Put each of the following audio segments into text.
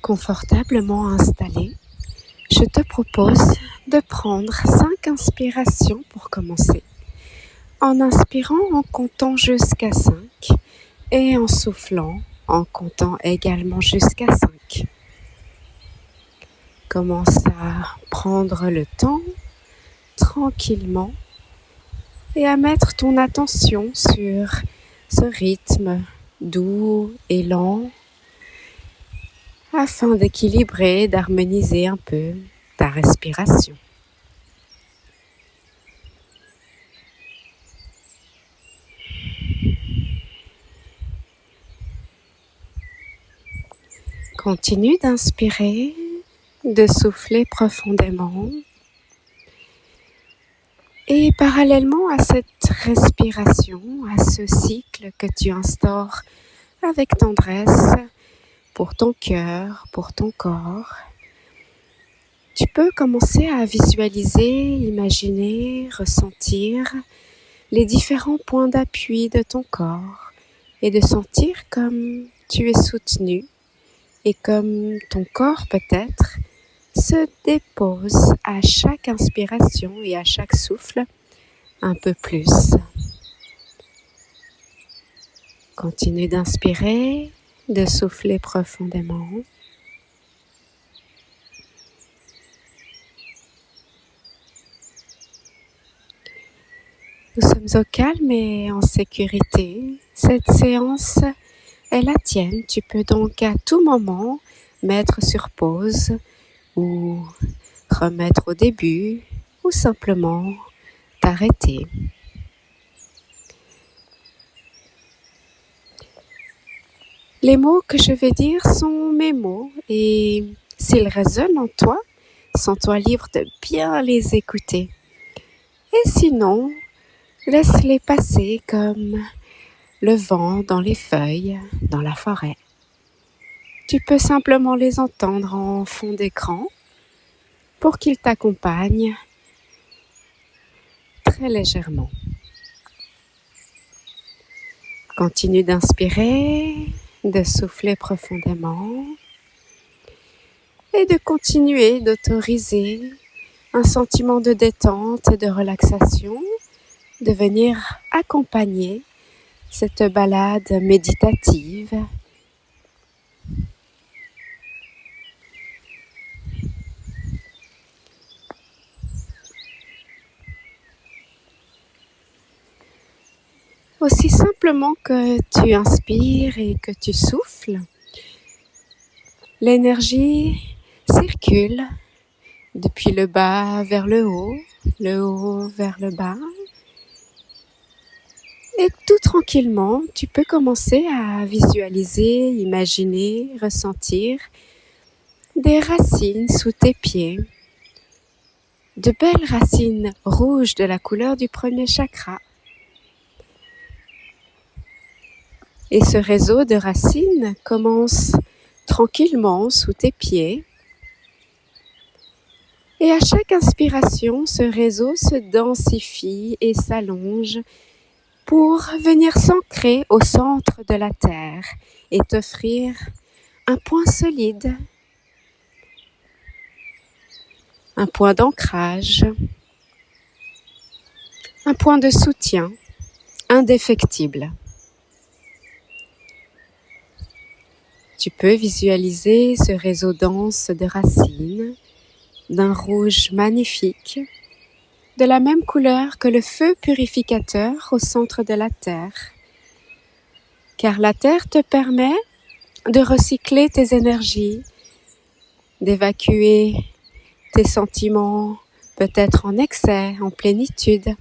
confortablement installé, je te propose de prendre 5 inspirations pour commencer. En inspirant en comptant jusqu'à 5 et en soufflant en comptant également jusqu'à 5. Commence à prendre le temps tranquillement et à mettre ton attention sur ce rythme doux et lent afin d'équilibrer, d'harmoniser un peu ta respiration. Continue d'inspirer, de souffler profondément. Et parallèlement à cette respiration, à ce cycle que tu instaures avec tendresse pour ton cœur, pour ton corps, tu peux commencer à visualiser, imaginer, ressentir les différents points d'appui de ton corps et de sentir comme tu es soutenu et comme ton corps peut-être se dépose à chaque inspiration et à chaque souffle un peu plus. Continue d'inspirer, de souffler profondément. Nous sommes au calme et en sécurité. Cette séance est la tienne. Tu peux donc à tout moment mettre sur pause ou remettre au début ou simplement t'arrêter. Les mots que je vais dire sont mes mots et s'ils résonnent en toi, sens-toi libre de bien les écouter. Et sinon, laisse-les passer comme le vent dans les feuilles, dans la forêt. Tu peux simplement les entendre en fond d'écran pour qu'ils t'accompagnent très légèrement. Continue d'inspirer, de souffler profondément et de continuer d'autoriser un sentiment de détente et de relaxation de venir accompagner cette balade méditative. Aussi simplement que tu inspires et que tu souffles, l'énergie circule depuis le bas vers le haut vers le bas. Et tout tranquillement, tu peux commencer à visualiser, imaginer, ressentir des racines sous tes pieds, de belles racines rouges de la couleur du premier chakra. Et ce réseau de racines commence tranquillement sous tes pieds. Et à chaque inspiration, ce réseau se densifie et s'allonge pour venir s'ancrer au centre de la Terre et t'offrir un point solide, un point d'ancrage, un point de soutien indéfectible. Tu peux visualiser ce réseau dense de racines, d'un rouge magnifique, de la même couleur que le feu purificateur au centre de la Terre. Car la Terre te permet de recycler tes énergies, d'évacuer tes sentiments peut-être en excès, en plénitude.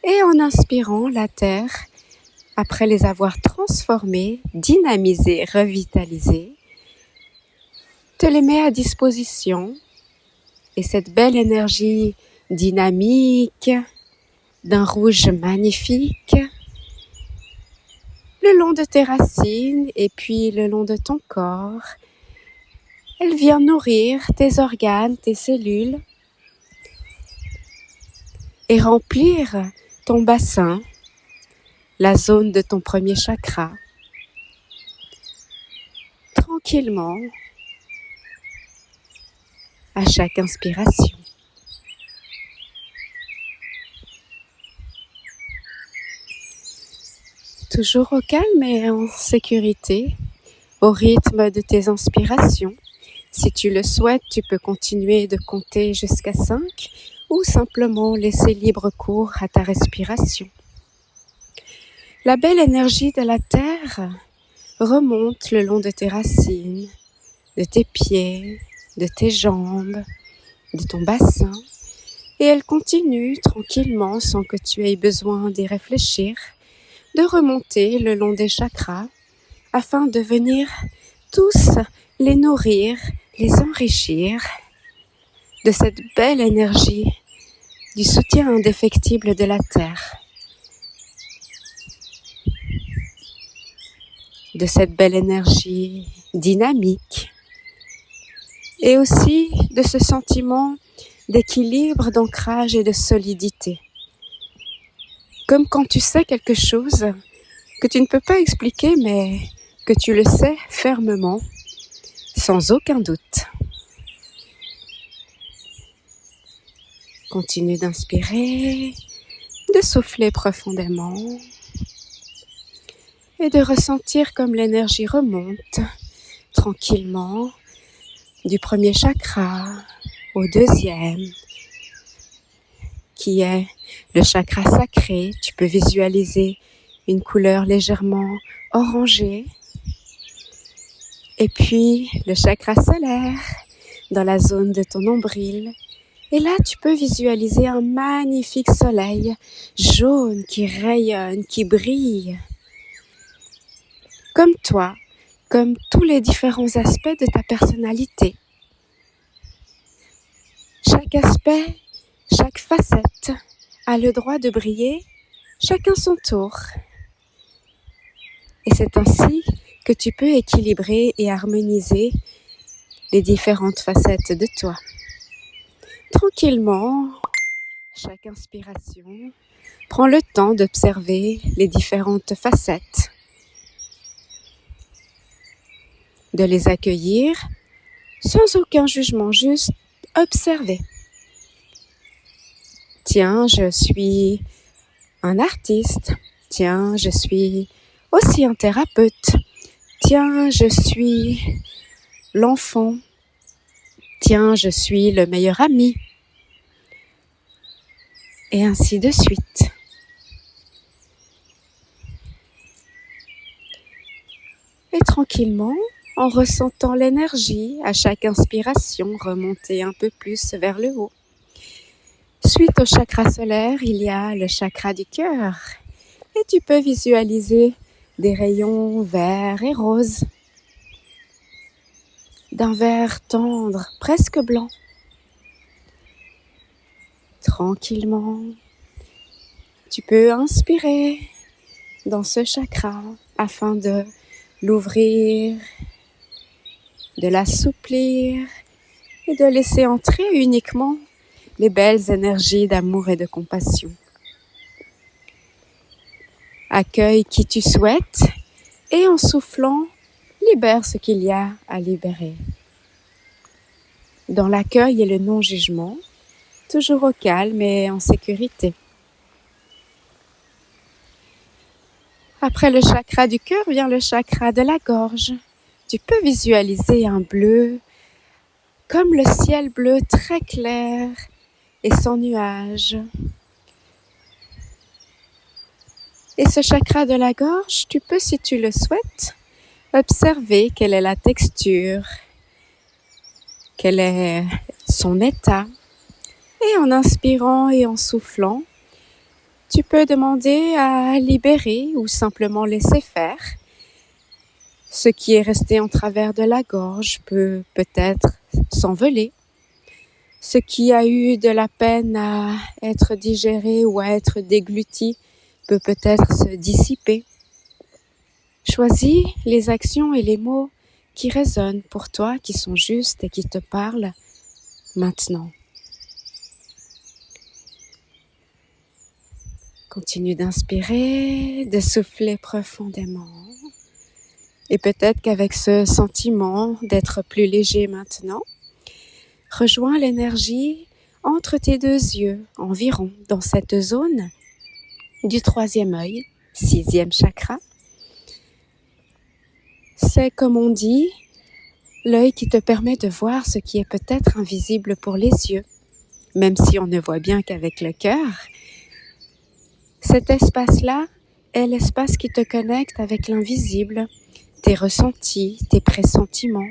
Et en inspirant, la Terre, après les avoir transformés, dynamisés, revitalisés, te les met à disposition. Et cette belle énergie dynamique, d'un rouge magnifique, le long de tes racines et puis le long de ton corps, elle vient nourrir tes organes, tes cellules et remplir ton bassin, la zone de ton premier chakra. Tranquillement, à chaque inspiration. Toujours au calme et en sécurité, au rythme de tes inspirations. Si tu le souhaites, tu peux continuer de compter jusqu'à 5 ou simplement laisser libre cours à ta respiration. La belle énergie de la terre remonte le long de tes racines, de tes pieds, de tes jambes, de ton bassin, et elle continue tranquillement sans que tu aies besoin d'y réfléchir, de remonter le long des chakras afin de venir tous les nourrir, les enrichir de cette belle énergie du soutien indéfectible de la terre, de cette belle énergie dynamique et aussi de ce sentiment d'équilibre, d'ancrage et de solidité. Comme quand tu sais quelque chose que tu ne peux pas expliquer mais que tu le sais fermement, sans aucun doute. Continue d'inspirer, de souffler profondément et de ressentir comme l'énergie remonte tranquillement du premier chakra au deuxième, qui est le chakra sacré. Tu peux visualiser une couleur légèrement orangée. Et puis le chakra solaire dans la zone de ton nombril. Et là, tu peux visualiser un magnifique soleil jaune qui rayonne, qui brille. Comme toi, comme tous les différents aspects de ta personnalité. Chaque aspect, chaque facette a le droit de briller, chacun son tour. Et c'est ainsi que tu peux équilibrer et harmoniser les différentes facettes de toi. Tranquillement, chaque inspiration, prends le temps d'observer les différentes facettes, de les accueillir sans aucun jugement, juste observer. Tiens, je suis un artiste. Tiens, je suis aussi un thérapeute. Tiens, je suis l'enfant. Tiens, je suis le meilleur ami. Et ainsi de suite. Et tranquillement, en ressentant l'énergie à chaque inspiration remonter un peu plus vers le haut. Suite au chakra solaire, il y a le chakra du cœur. Et tu peux visualiser des rayons verts et roses, d'un vert tendre, presque blanc. Tranquillement, tu peux inspirer dans ce chakra afin de l'ouvrir, de l'assouplir et de laisser entrer uniquement les belles énergies d'amour et de compassion. Accueille qui tu souhaites et en soufflant, libère ce qu'il y a à libérer. Dans l'accueil et le non-jugement, toujours au calme et en sécurité. Après le chakra du cœur vient le chakra de la gorge. Tu peux visualiser un bleu, comme le ciel bleu très clair et sans nuages. Et ce chakra de la gorge, tu peux, si tu le souhaites, observer quelle est la texture, quel est son état. Et en inspirant et en soufflant, tu peux demander à libérer ou simplement laisser faire. Ce qui est resté en travers de la gorge peut peut-être s'envoler. Ce qui a eu de la peine à être digéré ou à être dégluti peut peut-être se dissiper. Choisis les actions et les mots qui résonnent pour toi, qui sont justes et qui te parlent maintenant. Continue d'inspirer, de souffler profondément. Et peut-être qu'avec ce sentiment d'être plus léger maintenant, Rejoins l'énergie entre tes deux yeux, environ dans cette zone du troisième œil, 6e chakra. C'est, comme on dit, l'œil qui te permet de voir ce qui est peut-être invisible pour les yeux, même si on ne voit bien qu'avec le cœur. Cet espace-là est l'espace qui te connecte avec l'invisible, tes ressentis, tes pressentiments.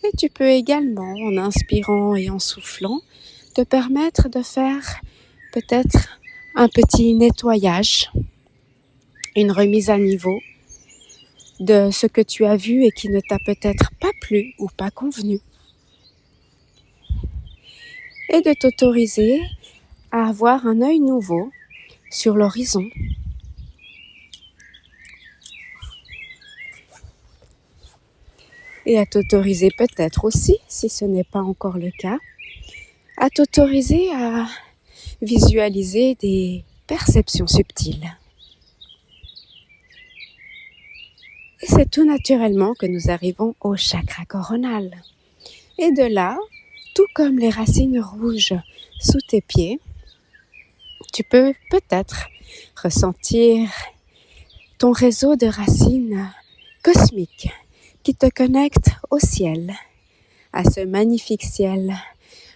Et tu peux également, en inspirant et en soufflant, te permettre de faire peut-être un petit nettoyage, une remise à niveau de ce que tu as vu et qui ne t'a peut-être pas plu ou pas convenu. Et de t'autoriser à avoir un œil nouveau sur l'horizon. Et à t'autoriser peut-être aussi, si ce n'est pas encore le cas, à t'autoriser à visualiser des perceptions subtiles. Et c'est tout naturellement que nous arrivons au chakra coronal. Et de là, tout comme les racines rouges sous tes pieds, tu peux peut-être ressentir ton réseau de racines cosmiques qui te connecte au ciel, à ce magnifique ciel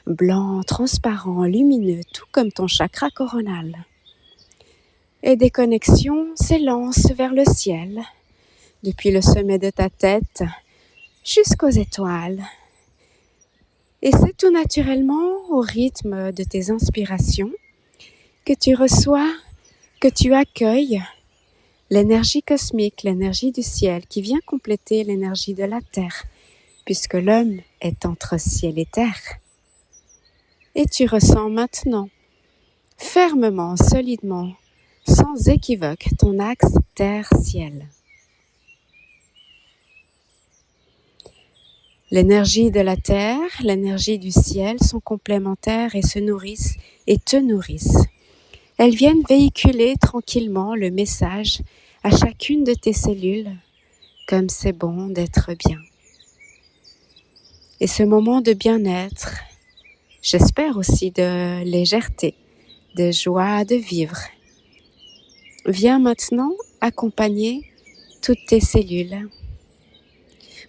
blanc, transparent, lumineux, tout comme ton chakra coronal. Et des connexions s'élancent vers le ciel, depuis le sommet de ta tête jusqu'aux étoiles. Et c'est tout naturellement au rythme de tes inspirations que tu reçois, que tu accueilles l'énergie cosmique, l'énergie du ciel qui vient compléter l'énergie de la terre, puisque l'homme est entre ciel et terre. Et tu ressens maintenant, fermement, solidement, sans équivoque, ton axe terre-ciel. L'énergie de la terre, l'énergie du ciel sont complémentaires et se nourrissent et te nourrissent. Elles viennent véhiculer tranquillement le message à chacune de tes cellules, comme c'est bon d'être bien. Et ce moment de bien-être, j'espère aussi de légèreté, de joie de vivre, vient maintenant accompagner toutes tes cellules.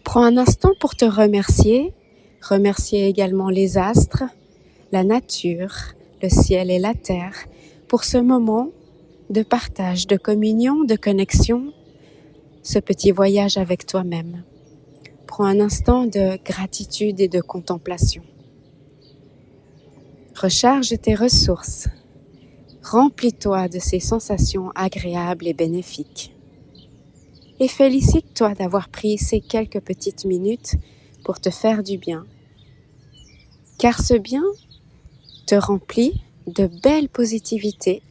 Prends un instant pour te remercier également les astres, la nature, le ciel et la terre, pour ce moment de partage, de communion, de connexion, ce petit voyage avec toi-même. Prends un instant de gratitude et de contemplation. Recharge tes ressources. Remplis-toi de ces sensations agréables et bénéfiques. Et félicite-toi d'avoir pris ces quelques petites minutes pour te faire du bien. Car ce bien te remplit de belle positivité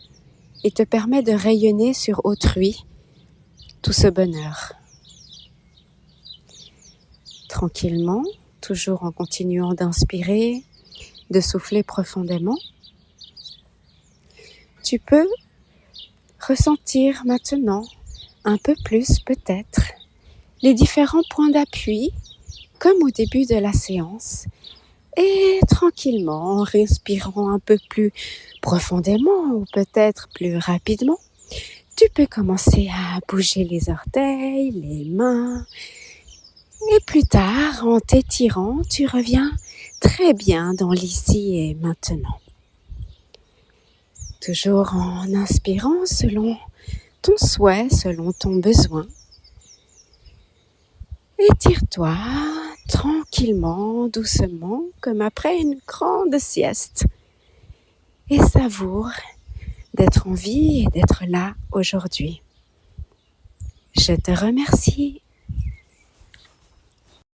et te permet de rayonner sur autrui tout ce bonheur. Tranquillement, toujours en continuant d'inspirer, de souffler profondément, tu peux ressentir maintenant un peu plus peut-être les différents points d'appui comme au début de la séance. Et tranquillement, en respirant un peu plus profondément ou peut-être plus rapidement, tu peux commencer à bouger les orteils, les mains. Et plus tard, en t'étirant, tu reviens très bien dans l'ici et maintenant. Toujours en inspirant selon ton souhait, selon ton besoin. Étire-toi tranquillement, doucement, comme après une grande sieste. Et savoure d'être en vie et d'être là aujourd'hui. Je te remercie.